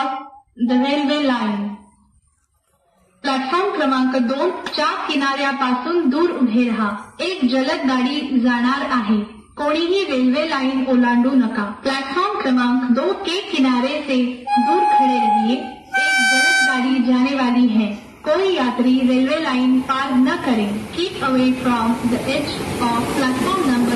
Cross the railway line. Platform क्रमांक 2 च्या किनाऱ्यापासून दूर उभे राहा. एक जलद गाडी जाणार आहे. कोणीही रेल्वे लाइन ओलांडू नका. प्लेटफॉर्म क्रमांक 2 के किनारे से दूर खड़े रहिए. एक जलद गाड़ी जाने वाली है. कोई यात्री रेलवे लाइन पार न करें. Keep away from the edge of platform number